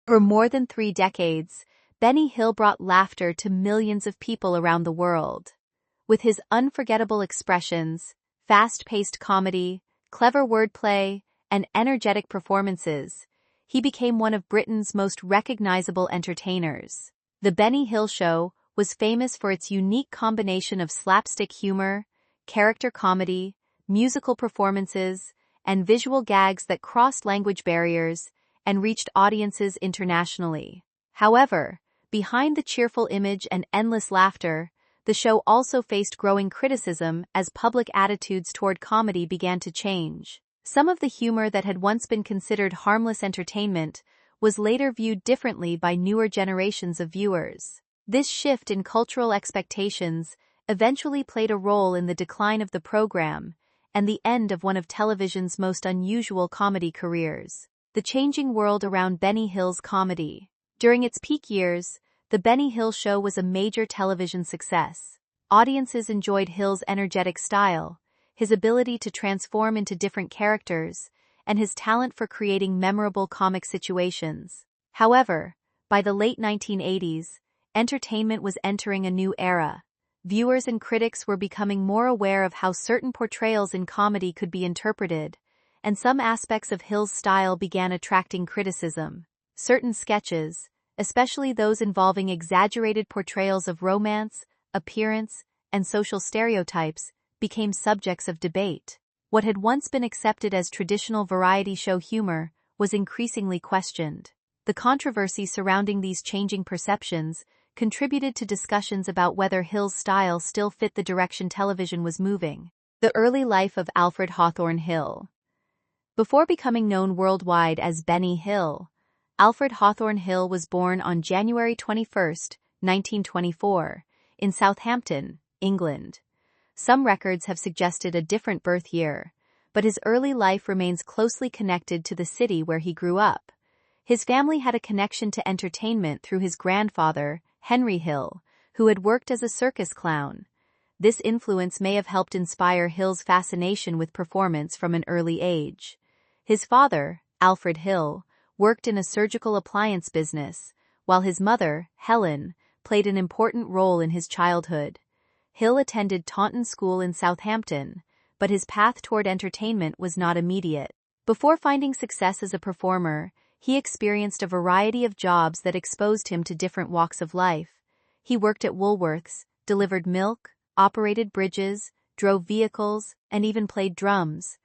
For more than 3 decades, Benny Hill brought laughter to millions of people around the world. With his unforgettable expressions, fast-paced comedy, clever wordplay, and energetic performances, he became one of Britain's most recognizable entertainers. The Benny Hill Show was famous for its unique combination of slapstick humor, character comedy, musical performances, and visual gags that crossed language barriers and reached audiences internationally. However, behind the cheerful image and endless laughter, the show also faced growing criticism as public attitudes toward comedy began to change. Some of the humor that had once been considered harmless entertainment was later viewed differently by newer generations of viewers. This shift in cultural expectations eventually played a role in the decline of the program and the end of one of television's most unusual comedy careers. The changing world around Benny Hill's comedy. During its peak years, The Benny Hill Show was a major television success. Audiences enjoyed Hill's energetic style, his ability to transform into different characters, and his talent for creating memorable comic situations. However, by the late 1980s, entertainment was entering a new era. Viewers and critics were becoming more aware of how certain portrayals in comedy could be interpreted, and some aspects of Hill's style began attracting criticism. Certain sketches, especially those involving exaggerated portrayals of romance, appearance, and social stereotypes, became subjects of debate. What had once been accepted as traditional variety show humor was increasingly questioned. The controversy surrounding these changing perceptions contributed to discussions about whether Hill's style still fit the direction television was moving. The early life of Alfred Hawthorne Hill. Before becoming known worldwide as Benny Hill, Alfred Hawthorne Hill was born on January 21, 1924, in Southampton, England. Some records have suggested a different birth year, but his early life remains closely connected to the city where he grew up. His family had a connection to entertainment through his grandfather, Henry Hill, who had worked as a circus clown. This influence may have helped inspire Hill's fascination with performance from an early age. His father, Alfred Hill, worked in a surgical appliance business, while his mother, Helen, played an important role in his childhood. Hill attended Taunton School in Southampton, but his path toward entertainment was not immediate. Before finding success as a performer, he experienced a variety of jobs that exposed him to different walks of life. He worked at Woolworths, delivered milk, operated bridges, drove vehicles, and even played drums.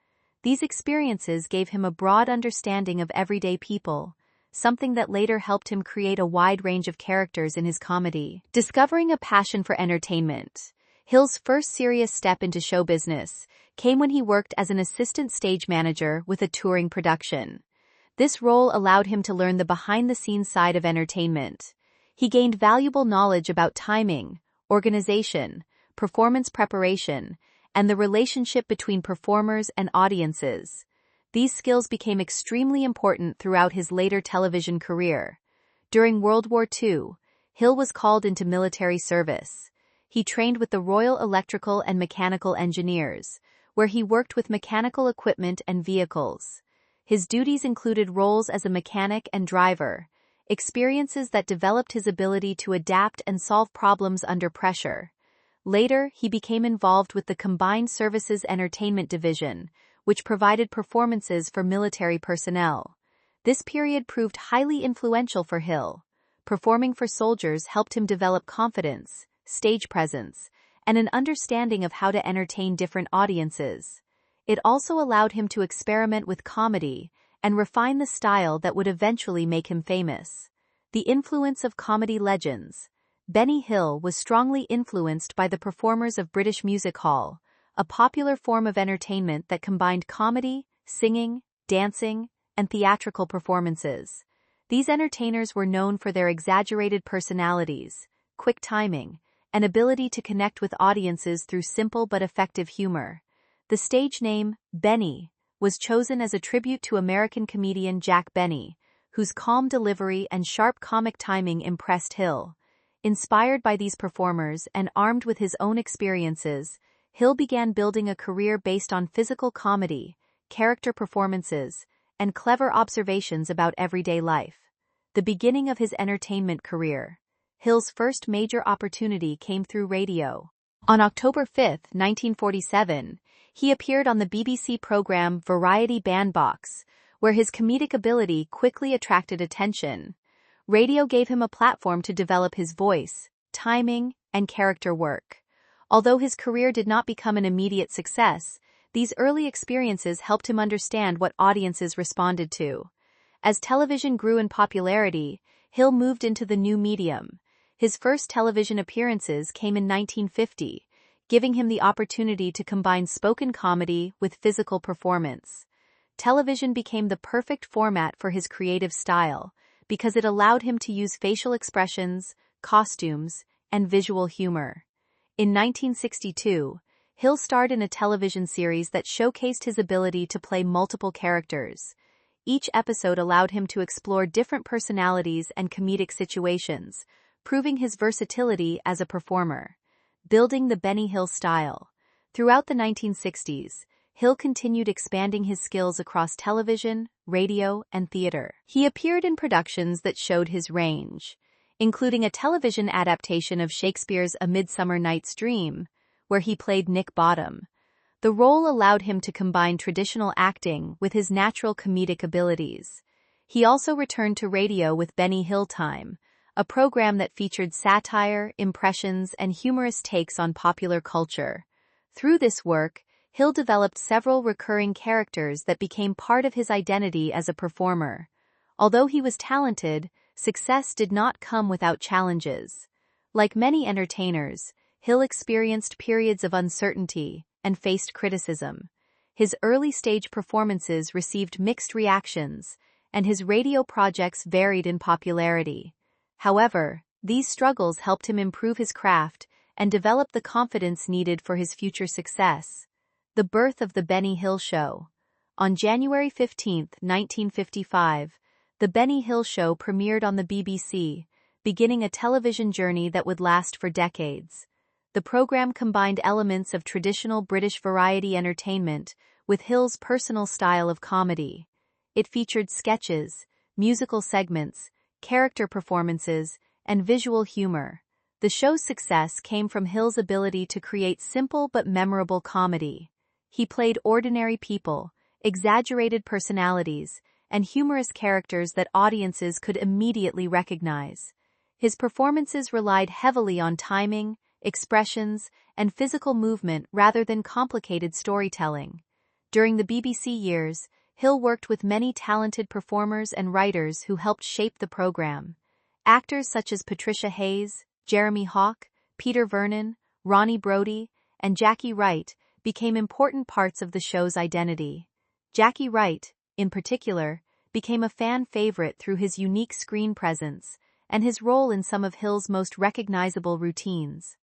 These experiences gave him a broad understanding of everyday people, something that later helped him create a wide range of characters in his comedy. Discovering a passion for entertainment. Hill's first serious step into show business came when he worked as an assistant stage manager with a touring production. This role allowed him to learn the behind-the-scenes side of entertainment. He gained valuable knowledge about timing, organization, performance preparation, and the relationship between performers and audiences. These skills became extremely important throughout his later television career. During World War II, Hill was called into military service. He trained with the Royal Electrical and Mechanical Engineers, where he worked with mechanical equipment and vehicles. His duties included roles as a mechanic and driver, experiences that developed his ability to adapt and solve problems under pressure. Later, he became involved with the Combined Services Entertainment Division, which provided performances for military personnel. This period proved highly influential for Hill. Performing for soldiers helped him develop confidence, stage presence, and an understanding of how to entertain different audiences. It also allowed him to experiment with comedy and refine the style that would eventually make him famous. The influence of comedy legends. Benny Hill was strongly influenced by the performers of British Music Hall, a popular form of entertainment that combined comedy, singing, dancing, and theatrical performances. These entertainers were known for their exaggerated personalities, quick timing, and ability to connect with audiences through simple but effective humor. The stage name, Benny, was chosen as a tribute to American comedian Jack Benny, whose calm delivery and sharp comic timing impressed Hill. Inspired by these performers and armed with his own experiences, Hill began building a career based on physical comedy, character performances, and clever observations about everyday life. the beginning of his entertainment career. Hill's first major opportunity came through radio. On October 5, 1947, he appeared on the BBC program Variety Bandbox, where his comedic ability quickly attracted attention. Radio gave him a platform to develop his voice, timing, and character work. Although his career did not become an immediate success, these early experiences helped him understand what audiences responded to. As television grew in popularity, Hill moved into the new medium. His first television appearances came in 1950, giving him the opportunity to combine spoken comedy with physical performance. Television became the perfect format for his creative style, because it allowed him to use facial expressions, costumes, and visual humor. In 1962, Hill starred in a television series that showcased his ability to play multiple characters. Each episode allowed him to explore different personalities and comedic situations, proving his versatility as a performer. Building the Benny Hill style. Throughout the 1960s, Hill continued expanding his skills across television, radio, and theater. He appeared in productions that showed his range, including a television adaptation of Shakespeare's A Midsummer Night's Dream, where he played Nick Bottom. The role allowed him to combine traditional acting with his natural comedic abilities. He also returned to radio with Benny Hill Time, a program that featured satire, impressions, and humorous takes on popular culture. Through this work, Hill developed several recurring characters that became part of his identity as a performer. Although he was talented, success did not come without challenges. Like many entertainers, Hill experienced periods of uncertainty and faced criticism. His early-stage performances received mixed reactions, and his radio projects varied in popularity. However, these struggles helped him improve his craft and develop the confidence needed for his future success. The birth of The Benny Hill Show. On January 15, 1955, The Benny Hill Show premiered on the BBC, beginning a television journey that would last for decades. The program combined elements of traditional British variety entertainment with Hill's personal style of comedy. It featured sketches, musical segments, character performances, and visual humor. The show's success came from Hill's ability to create simple but memorable comedy. He played ordinary people, exaggerated personalities, and humorous characters that audiences could immediately recognize. His performances relied heavily on timing, expressions, and physical movement rather than complicated storytelling. During the BBC years, Hill worked with many talented performers and writers who helped shape the program. Actors such as Patricia Hayes, Jeremy Hawke, Peter Vernon, Ronnie Brody, and Jackie Wright became important parts of the show's identity. Jackie Wright, in particular, became a fan favorite through his unique screen presence and his role in some of Hill's most recognizable routines.